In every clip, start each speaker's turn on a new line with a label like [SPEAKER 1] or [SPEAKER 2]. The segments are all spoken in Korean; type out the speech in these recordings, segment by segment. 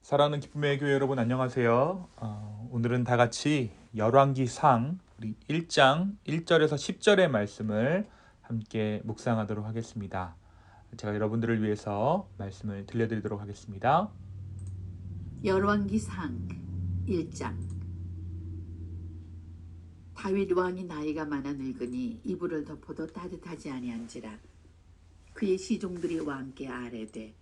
[SPEAKER 1] 사랑하는 기쁨의 교회 여러분 안녕하세요. 오늘은 다 같이 열왕기상 우리 1장 1절에서 10절의 말씀을 함께 묵상하도록 하겠습니다. 제가 여러분들을 위해서 말씀을 들려드리도록 하겠습니다.
[SPEAKER 2] 열왕기상 1장. 다윗 왕이 나이가 많아 늙으니 이불을 덮어도 따뜻하지 아니한지라. 그의 시종들이 왕께 아뢰되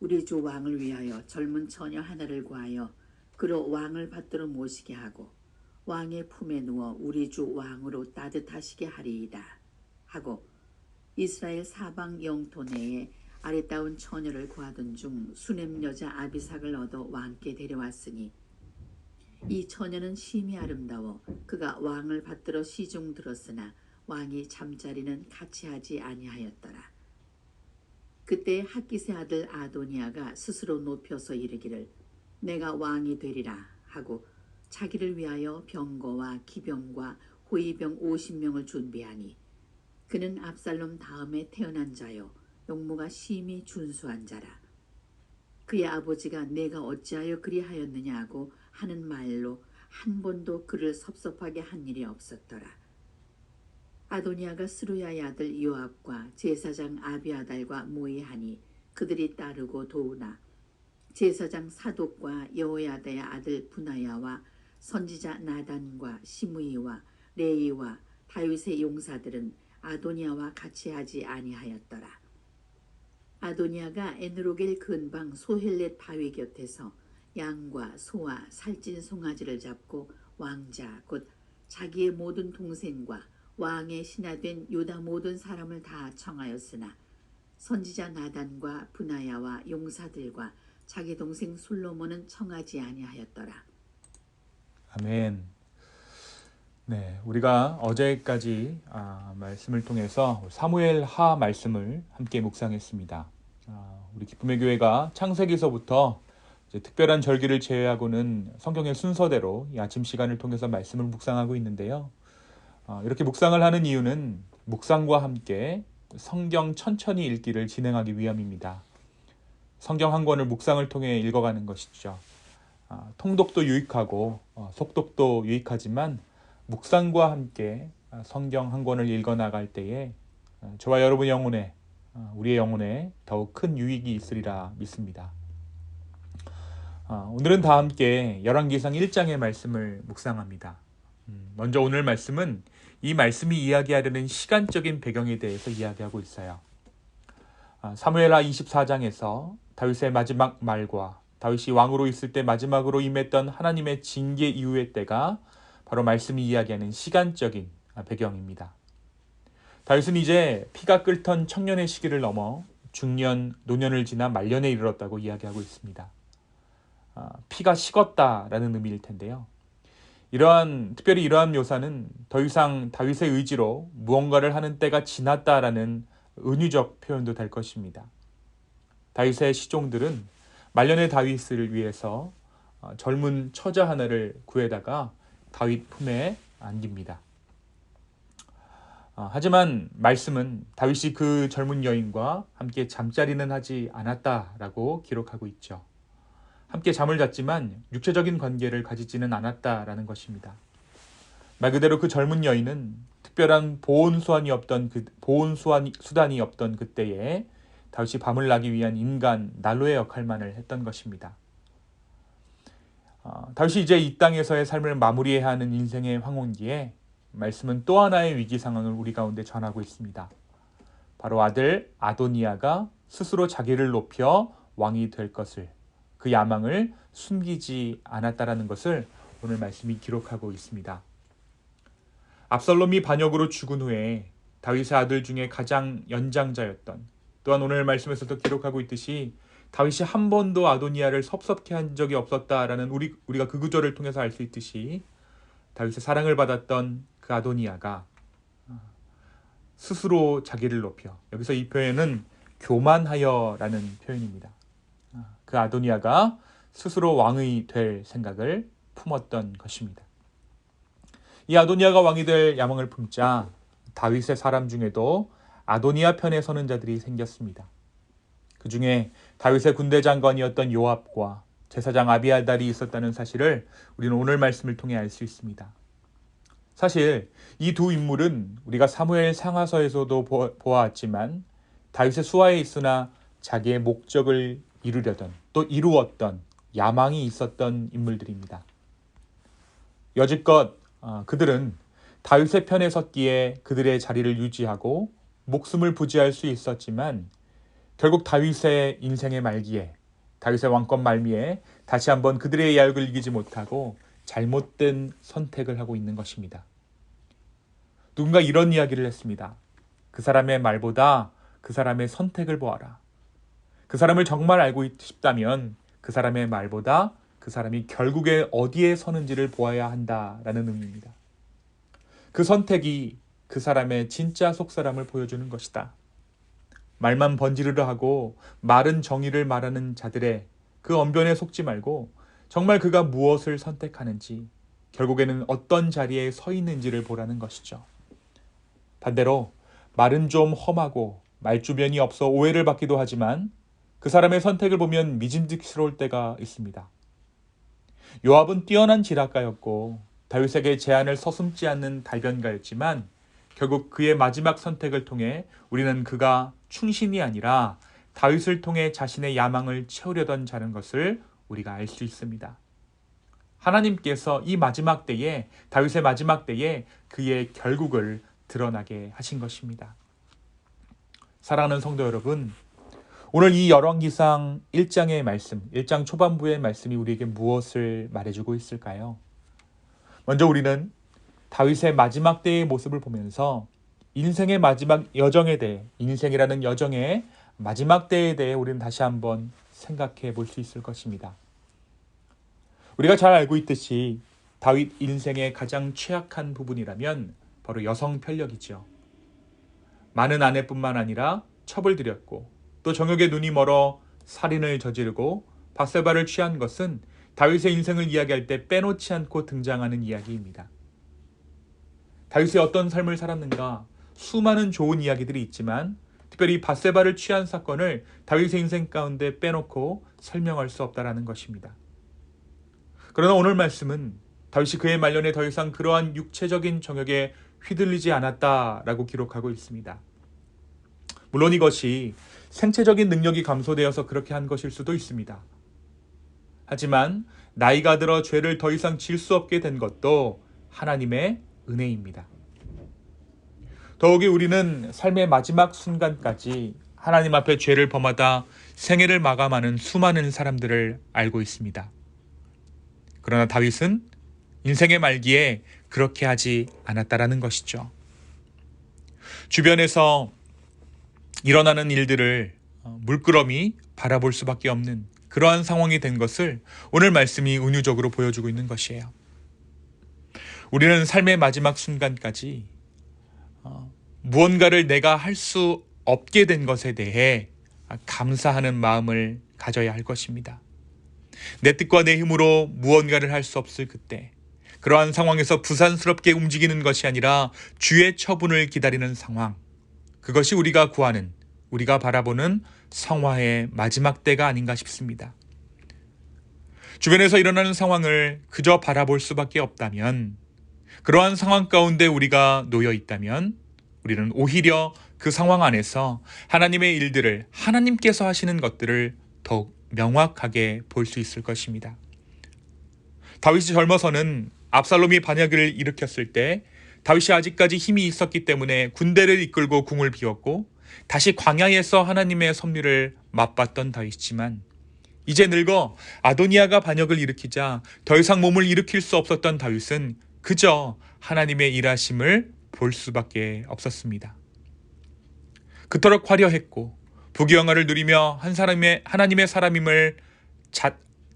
[SPEAKER 2] 우리 주 왕을 위하여 젊은 처녀 하나를 구하여 그로 왕을 받들어 모시게 하고 왕의 품에 누워 우리 주 왕으로 따뜻하시게 하리이다 하고 이스라엘 사방 영토 내에 아리따운 처녀를 구하던 중 수넴 여자 아비삭을 얻어 왕께 데려왔으니 이 처녀는 심히 아름다워 그가 왕을 받들어 시중 들었으나 왕이 잠자리는 같이 하지 아니하였더라. 그때 핫깃의 아들 아도니아가 스스로 높여서 이르기를 내가 왕이 되리라 하고 자기를 위하여 병거와 기병과 호위병 50명을 준비하니 그는 압살롬 다음에 태어난 자요 용모가 심히 준수한 자라. 그의 아버지가 내가 어찌하여 그리하였느냐 하고 하는 말로 한 번도 그를 섭섭하게 한 일이 없었더라. 아도니아가 스루야의 아들 요압과 제사장 아비아달과 모의하니 그들이 따르고 도우나 제사장 사독과 여호야다의 아들 분하야와 선지자 나단과 시므이와 레이와 다윗의 용사들은 아도니아와 같이 하지 아니하였더라. 아도니아가 에누로겔 근방 소헬렛 바위 곁에서 양과 소와 살찐 송아지를 잡고 왕자 곧 자기의 모든 동생과 왕의 신하된 유다 모든 사람을 다 청하였으나 선지자 나단과 분하야와 용사들과 자기 동생 솔로몬은 청하지 아니하였더라.
[SPEAKER 1] 아멘. 네, 우리가 어제까지 말씀을 통해서 사무엘 하 말씀을 함께 묵상했습니다. 우리 기쁨의 교회가 창세기서부터 이제 특별한 절기를 제외하고는 성경의 순서대로 이 아침 시간을 통해서 말씀을 묵상하고 있는데요. 이렇게 묵상을 하는 이유는 묵상과 함께 성경 천천히 읽기를 진행하기 위함입니다. 성경 한 권을 묵상을 통해 읽어가는 것이죠. 통독도 유익하고 속독도 유익하지만 묵상과 함께 성경 한 권을 읽어나갈 때에 저와 여러분의 영혼에 우리의 영혼에 더욱 큰 유익이 있으리라 믿습니다. 오늘은 다 함께 열왕기상 1장의 말씀을 묵상합니다. 먼저 오늘 말씀은 이 말씀이 이야기하려는 시간적인 배경에 대해서 이야기하고 있어요. 사무엘하 24장에서 다윗의 마지막 말과 다윗이 왕으로 있을 때 마지막으로 임했던 하나님의 징계 이후의 때가 바로 말씀이 이야기하는 시간적인 배경입니다. 다윗은 이제 피가 끓던 청년의 시기를 넘어 중년, 노년을 지나 말년에 이르렀다고 이야기하고 있습니다. 피가 식었다라는 의미일 텐데요. 특별히 이러한 묘사는 더 이상 다윗의 의지로 무언가를 하는 때가 지났다라는 은유적 표현도 될 것입니다. 다윗의 시종들은 말년의 다윗을 위해서 젊은 처자 하나를 구해다가 다윗 품에 안깁니다. 하지만 말씀은 다윗이 그 젊은 여인과 함께 잠자리는 하지 않았다라고 기록하고 있죠. 함께 잠을 잤지만 육체적인 관계를 가지지는 않았다라는 것입니다. 말 그대로 그 젊은 여인은 특별한 보온 수단이 없던 그때에 다윗이 밤을 나기 위한 인간 난로의 역할만을 했던 것입니다. 다윗이 이제 이 땅에서의 삶을 마무리해야 하는 인생의 황혼기에 말씀은 또 하나의 위기 상황을 우리 가운데 전하고 있습니다. 바로 아들 아도니아가 스스로 자기를 높여 왕이 될 것을, 그 야망을 숨기지 않았다라는 것을 오늘 말씀이 기록하고 있습니다. 압살롬이 반역으로 죽은 후에 다윗의 아들 중에 가장 연장자였던, 또한 오늘 말씀에서도 기록하고 있듯이 다윗이 한 번도 아도니아를 섭섭케 한 적이 없었다라는 우리가 그 구절을 통해서 알 수 있듯이 다윗의 사랑을 받았던 그 아도니아가 스스로 자기를 높여, 여기서 이 표현은 교만하여라는 표현입니다. 그 아도니아가 스스로 왕이 될 생각을 품었던 것입니다. 이 아도니아가 왕이 될 야망을 품자 다윗의 사람 중에도 아도니아 편에 서는 자들이 생겼습니다. 그 중에 다윗의 군대 장관이었던 요압과 제사장 아비아달이 있었다는 사실을 우리는 오늘 말씀을 통해 알 수 있습니다. 사실 이 두 인물은 우리가 사무엘 상하서에서도 보아왔지만 다윗의 수하에 있으나 자기의 목적을 이루려던 또 이루었던 야망이 있었던 인물들입니다. 여지껏 그들은 다윗의 편에 섰기에 그들의 자리를 유지하고 목숨을 부지할 수 있었지만 결국 다윗의 인생의 말기에 다윗의 왕권 말미에 다시 한번 그들의 야욕을 이기지 못하고 잘못된 선택을 하고 있는 것입니다. 누군가 이런 이야기를 했습니다. 그 사람의 말보다 그 사람의 선택을 보아라. 그 사람을 정말 알고 싶다면 그 사람의 말보다 그 사람이 결국에 어디에 서는지를 보아야 한다라는 의미입니다. 그 선택이 그 사람의 진짜 속사람을 보여주는 것이다. 말만 번지르르 하고 마른 정의를 말하는 자들의 그 언변에 속지 말고 정말 그가 무엇을 선택하는지, 결국에는 어떤 자리에 서 있는지를 보라는 것이죠. 반대로 말은 좀 험하고 말주변이 없어 오해를 받기도 하지만 그 사람의 선택을 보면 믿음직스러울 때가 있습니다. 요압은 뛰어난 지략가였고 다윗에게 제안을 서슴지 않는 달변가였지만 결국 그의 마지막 선택을 통해 우리는 그가 충신이 아니라 다윗을 통해 자신의 야망을 채우려던 자는 것을 우리가 알 수 있습니다. 하나님께서 이 마지막 때에, 다윗의 마지막 때에 그의 결국을 드러나게 하신 것입니다. 사랑하는 성도 여러분, 오늘 이 열왕기상 1장의 말씀, 1장 초반부의 말씀이 우리에게 무엇을 말해주고 있을까요? 먼저 우리는 다윗의 마지막 때의 모습을 보면서 인생의 마지막 여정에 대해, 인생이라는 여정의 마지막 때에 대해 우리는 다시 한번 생각해 볼 수 있을 것입니다. 우리가 잘 알고 있듯이 다윗 인생의 가장 취약한 부분이라면 바로 여성 편력이죠. 많은 아내뿐만 아니라 첩을 들였고 또 정욕에 눈이 멀어 살인을 저지르고 밧세바를 취한 것은 다윗의 인생을 이야기할 때 빼놓지 않고 등장하는 이야기입니다. 다윗이 어떤 삶을 살았는가? 수많은 좋은 이야기들이 있지만 특별히 밧세바를 취한 사건을 다윗의 인생 가운데 빼놓고 설명할 수 없다라는 것입니다. 그러나 오늘 말씀은 다윗이 그의 말년에 더 이상 그러한 육체적인 정욕에 휘둘리지 않았다라고 기록하고 있습니다. 물론 이것이 생체적인 능력이 감소되어서 그렇게 한 것일 수도 있습니다. 하지만 나이가 들어 죄를 더 이상 질 수 없게 된 것도 하나님의 은혜입니다. 더욱이 우리는 삶의 마지막 순간까지 하나님 앞에 죄를 범하다 생애를 마감하는 수많은 사람들을 알고 있습니다. 그러나 다윗은 인생의 말기에 그렇게 하지 않았다라는 것이죠. 주변에서 일어나는 일들을 물끄러미 바라볼 수밖에 없는 그러한 상황이 된 것을 오늘 말씀이 은유적으로 보여주고 있는 것이에요. 우리는 삶의 마지막 순간까지 무언가를 내가 할 수 없게 된 것에 대해 감사하는 마음을 가져야 할 것입니다. 내 뜻과 내 힘으로 무언가를 할 수 없을 그때, 그러한 상황에서 부산스럽게 움직이는 것이 아니라 주의 처분을 기다리는 상황, 그것이 우리가 구하는, 우리가 바라보는 성화의 마지막 때가 아닌가 싶습니다. 주변에서 일어나는 상황을 그저 바라볼 수밖에 없다면, 그러한 상황 가운데 우리가 놓여 있다면 우리는 오히려 그 상황 안에서 하나님의 일들을, 하나님께서 하시는 것들을 더욱 명확하게 볼 수 있을 것입니다. 다윗이 젊어서는 압살롬이 반역을 일으켰을 때 다윗이 아직까지 힘이 있었기 때문에 군대를 이끌고 궁을 비웠고 다시 광야에서 하나님의 섭리를 맛봤던 다윗이지만 이제 늙어 아도니아가 반역을 일으키자 더 이상 몸을 일으킬 수 없었던 다윗은 그저 하나님의 일하심을 볼 수밖에 없었습니다. 그토록 화려했고 부귀영화를 누리며 하나님의 사람임을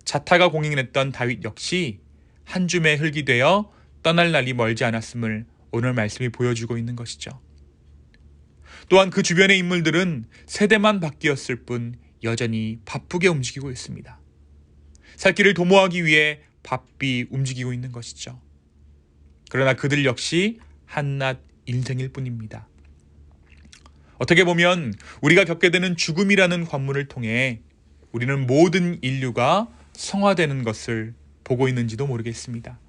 [SPEAKER 1] 자타가 공인했던 다윗 역시 한 줌의 흙이 되어 떠날 날이 멀지 않았음을 오늘 말씀이 보여주고 있는 것이죠. 또한 그 주변의 인물들은 세대만 바뀌었을 뿐 여전히 바쁘게 움직이고 있습니다. 살 길을 도모하기 위해 바삐 움직이고 있는 것이죠. 그러나 그들 역시 한낱 인생일 뿐입니다. 어떻게 보면 우리가 겪게 되는 죽음이라는 관문을 통해 우리는 모든 인류가 성화되는 것을 보고 있는지도 모르겠습니다.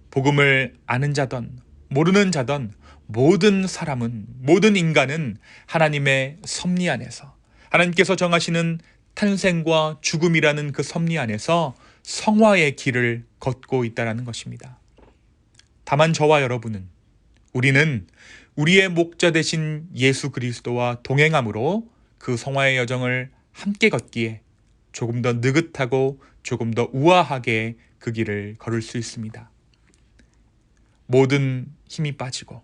[SPEAKER 1] 복음을 아는 자든 모르는 자든 모든 사람은, 모든 인간은 하나님의 섭리 안에서, 하나님께서 정하시는 탄생과 죽음이라는 그 섭리 안에서 성화의 길을 걷고 있다는 것입니다. 다만 저와 여러분은, 우리는 우리의 목자 되신 예수 그리스도와 동행함으로 그 성화의 여정을 함께 걷기에 조금 더 느긋하고 조금 더 우아하게 그 길을 걸을 수 있습니다. 모든 힘이 빠지고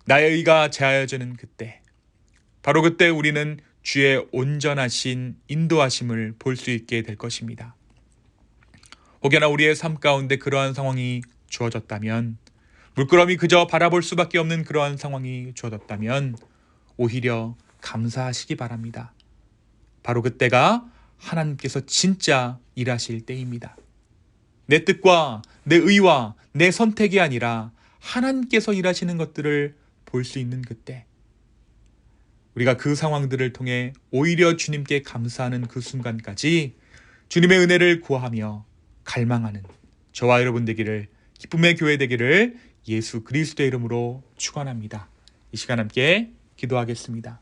[SPEAKER 1] 나의 의가 제하여지는 그때, 바로 그때 우리는 주의 온전하신 인도하심을 볼 수 있게 될 것입니다. 혹여나 우리의 삶 가운데 그러한 상황이 주어졌다면, 물끄러미 그저 바라볼 수밖에 없는 그러한 상황이 주어졌다면 오히려 감사하시기 바랍니다. 바로 그때가 하나님께서 진짜 일하실 때입니다. 내 뜻과 내 의와 내 선택이 아니라 하나님께서 일하시는 것들을 볼 수 있는 그때, 우리가 그 상황들을 통해 오히려 주님께 감사하는 그 순간까지 주님의 은혜를 구하며 갈망하는 저와 여러분 되기를, 기쁨의 교회 되기를 예수 그리스도의 이름으로 축원합니다. 이 시간 함께 기도하겠습니다.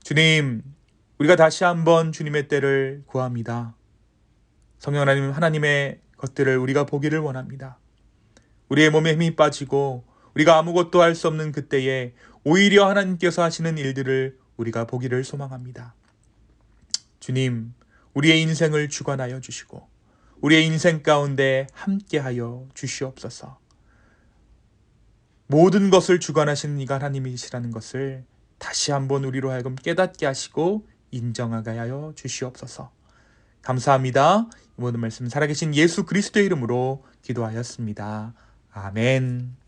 [SPEAKER 1] 주님, 우리가 다시 한번 주님의 때를 구합니다. 성령 하나님, 하나님의 것들을 우리가 보기를 원합니다. 우리의 몸에 힘이 빠지고 우리가 아무것도 할 수 없는 그때에 오히려 하나님께서 하시는 일들을 우리가 보기를 소망합니다. 주님, 우리의 인생을 주관하여 주시고 우리의 인생 가운데 함께하여 주시옵소서. 모든 것을 주관하시는 이가 하나님이시라는 것을 다시 한번 우리로 하여금 깨닫게 하시고 인정하게 하여 주시옵소서. 감사합니다. 이 모든 말씀 살아계신 예수 그리스도의 이름으로 기도하였습니다. 아멘.